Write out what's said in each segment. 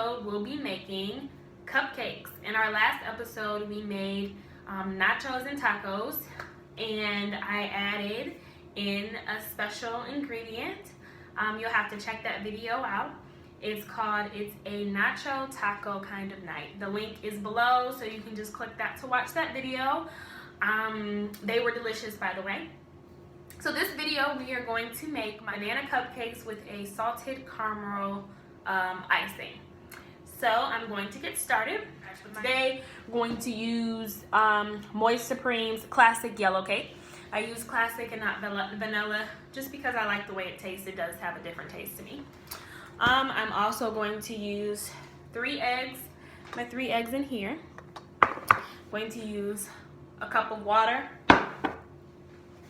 episode, we'll be making cupcakes. In our last episode, we made nachos and tacos, and I added in a special ingredient. You'll have to check that video out. It's a nacho taco kind of night. The link is below, so you can just click that to watch that video. They were delicious, by the way. So this video, we are going to make banana cupcakes with a salted caramel icing. So I'm going to get started. Today, we're going to use Moist Supreme's Classic Yellow Cake. I use classic and not vanilla just because I like the way it tastes. It does have a different taste to me. I'm also going to use 3 eggs, my 3 eggs in here. I'm going to use a cup of water.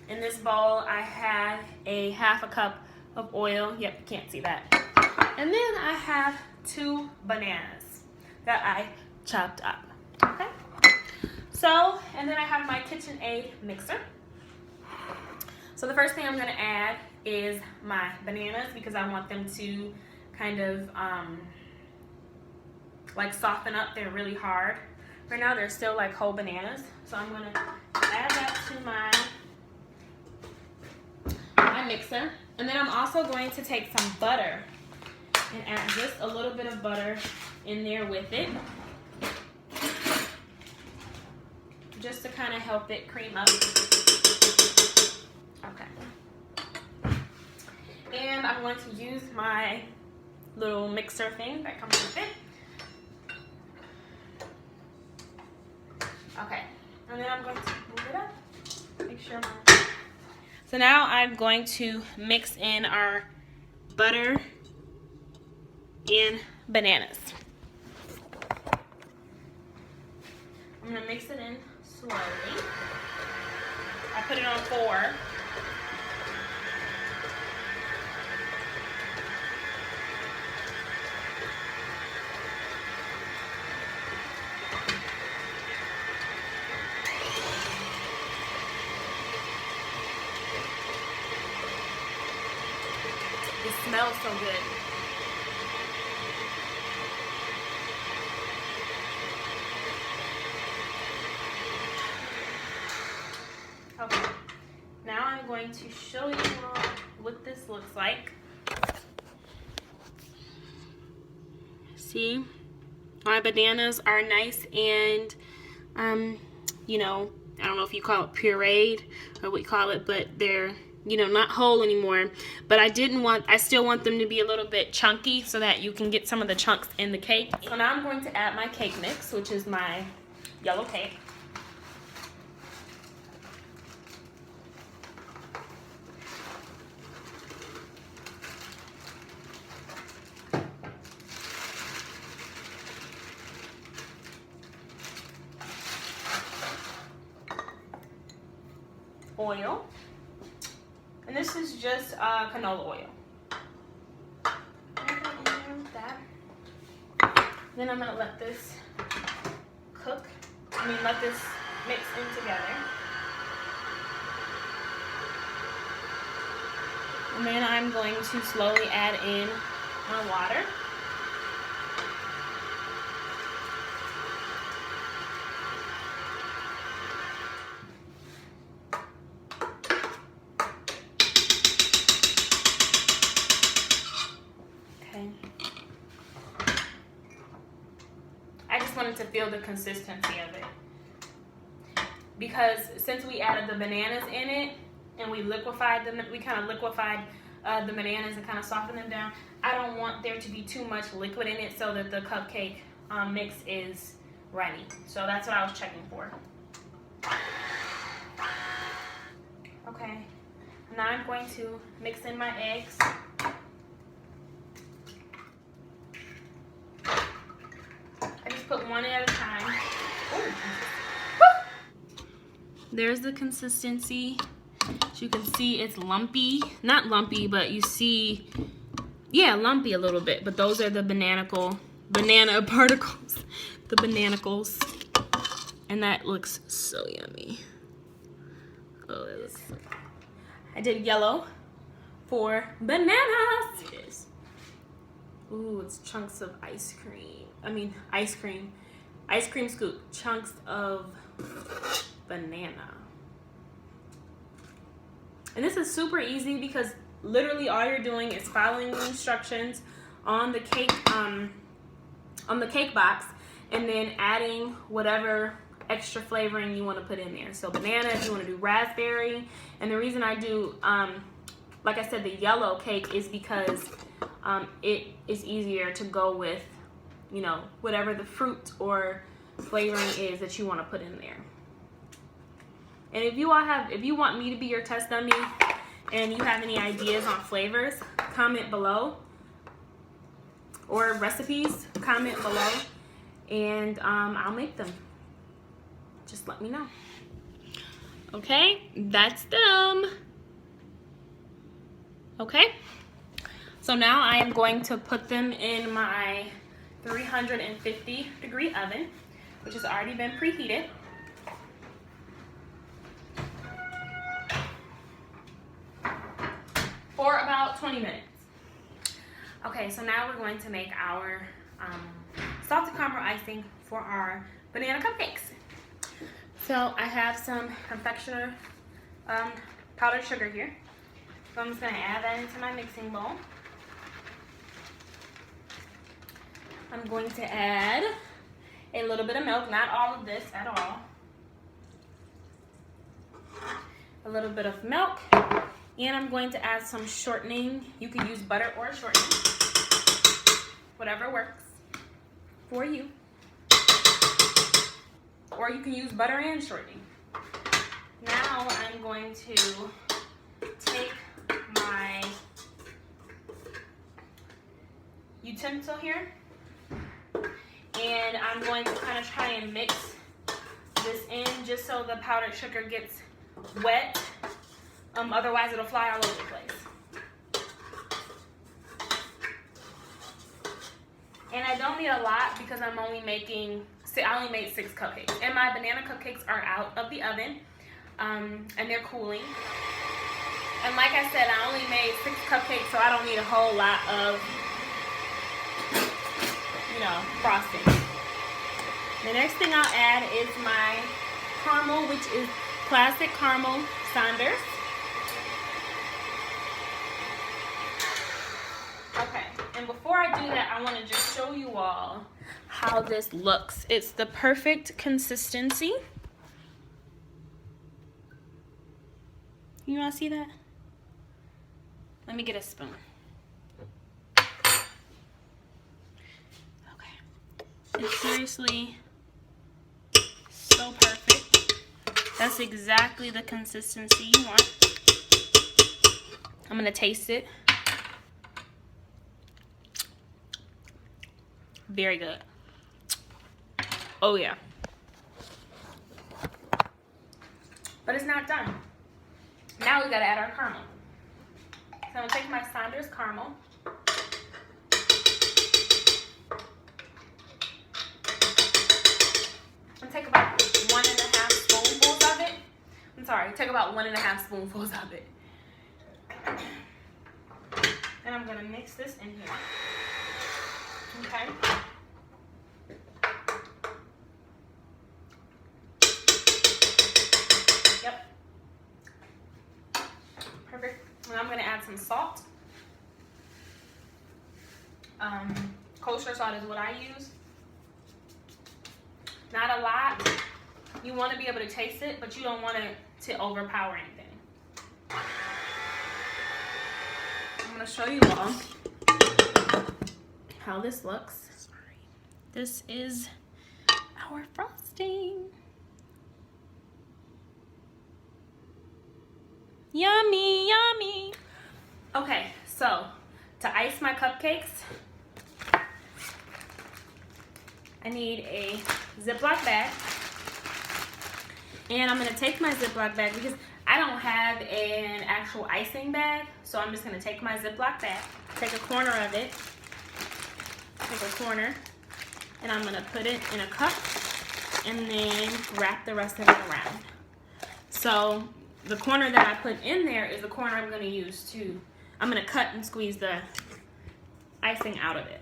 In this bowl, I have a ½ cup of oil. Yep, you can't see that. And then I have 2 bananas that I chopped up. Okay. So, and then I have my KitchenAid mixer. So the first thing I'm going to add is my bananas because I want them to kind of like soften up. They're really hard. Right now they're still like whole bananas. So I'm going to add that to my mixer. And then I'm also going to take some butter and add just a little bit of butter in there with it. Just to kind of help it cream up. Okay. And I'm going to use my little mixer thing that comes with it. Okay. And then I'm going to move it up. Make sure So now I'm going to mix in our butter and bananas. I'm going to mix it in slowly. I put it on 4. It smells so good. Okay, now I'm going to show you all what this looks like. See, my bananas are nice and, you know, I don't know if you call it pureed or what you call it, but they're, you know, not whole anymore. But I still want them to be a little bit chunky so that you can get some of the chunks in the cake. So now I'm going to add my cake mix, which is my yellow cake. Oil. And this is just canola oil. Then I'm going to let this cook. Let this mix in together. And then I'm going to slowly add in my water. I just wanted to feel the consistency of it because since we added the bananas in it and we liquefied them, we kind of liquefied the bananas and kind of softened them down. I don't want there to be too much liquid in it so that the cupcake mix is ready. So that's what I was checking for. Okay, now I'm going to mix in my eggs. Put one at a time. There's the consistency. As you can see, it's lumpy. Not lumpy, but you see, yeah, lumpy a little bit. But those are the banana particles. The bananicles. And that looks so yummy. Oh, it looks so good. I did yellow for bananas. It is. Ooh, it's chunks of ice cream. Ice cream. Ice cream scoop. Chunks of banana. And this is super easy because literally all you're doing is following the instructions on the cake box, and then adding whatever extra flavoring you want to put in there. So banana, if you want to do raspberry. And the reason I do, like I said, the yellow cake is because it is easier to go with, you know, whatever the fruit or flavoring is that you want to put in there. And if you want me to be your test dummy and you have any ideas on flavors, comment below. Or recipes, comment below, and I'll make them. Just let me know. Okay, that's them. Okay, so now I am going to put them in my 350-degree oven, which has already been preheated. For about 20 minutes. Okay, so now we're going to make our salted caramel icing for our banana cupcakes. So I have some confectioner powdered sugar here. So I'm just going to add that into my mixing bowl. I'm going to add a little bit of milk, not all of this at all. A little bit of milk. And I'm going to add some shortening. You can use butter or shortening. Whatever works for you. Or you can use butter and shortening. Now I'm going to take my utensil here. And I'm going to kind of try and mix this in just so the powdered sugar gets wet. Otherwise it'll fly all over the place. And I don't need a lot because I only made 6 cupcakes. And my banana cupcakes are out of the oven, and they're cooling. And like I said, I only made 6 cupcakes, so I don't need a whole lot of, you know, frosting. The next thing I'll add is my caramel, which is classic caramel Sanders. Okay, and before I do that, I want to just show you all how this looks. It's the perfect consistency. You want to see that? Let me get a spoon. Okay. It's seriously so perfect. That's exactly the consistency you want. I'm going to taste it. Very good. Oh yeah. But it's not done. Now we gotta add our caramel. So I'm gonna take my Sanders caramel. I'm gonna take about 1.5 spoonfuls of it. I'm sorry, take about 1.5 spoonfuls of it. And I'm gonna mix this in here. Okay. Yep. Perfect. And I'm going to add some salt. Kosher salt is what I use. Not a lot. You want to be able to taste it, but you don't want it to overpower anything. I'm going to show you all how this looks. Sorry. This is our frosting. Yummy, yummy. Okay, so to ice my cupcakes, I need a Ziploc bag. And I'm going to take my Ziploc bag because I don't have an actual icing bag. So I'm just going to take my Ziploc bag, take a corner of it, take a corner, and I'm going to put it in a cup and then wrap the rest of it around. So the corner that I put in there is the corner I'm going to use to, I'm going to cut and squeeze the icing out of it.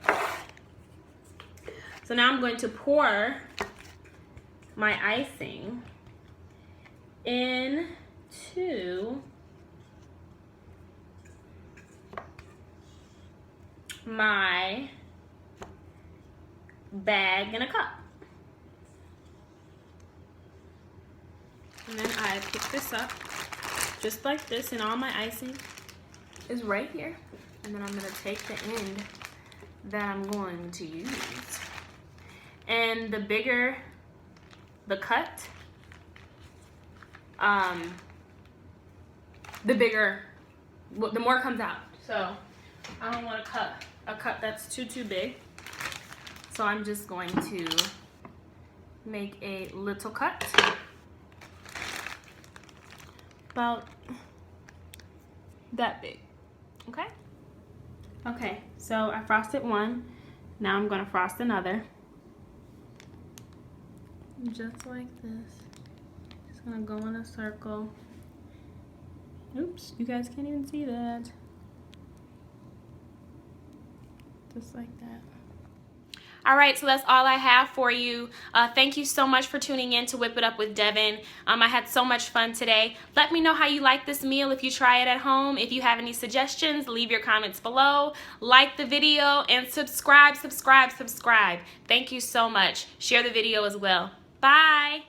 So now I'm going to pour my icing into my bag in a cup. And then I pick this up just like this, and all my icing is right here. And then I'm gonna take the end that I'm going to use. And the bigger the cut, the more comes out. So I don't want to cut a cut that's too big. So I'm just going to make a little cut. About that big, okay? Okay, so I frosted one. Now I'm gonna frost another. Just like this. Just gonna go in a circle. Oops, you guys can't even see that. Just like that. All right, so that's all I have for you. Thank you so much for tuning in to Whip It Up with Devin. I had so much fun today. Let me know how you like this meal if you try it at home. If you have any suggestions, leave your comments below. Like the video and subscribe. Thank you so much. Share the video as well. Bye.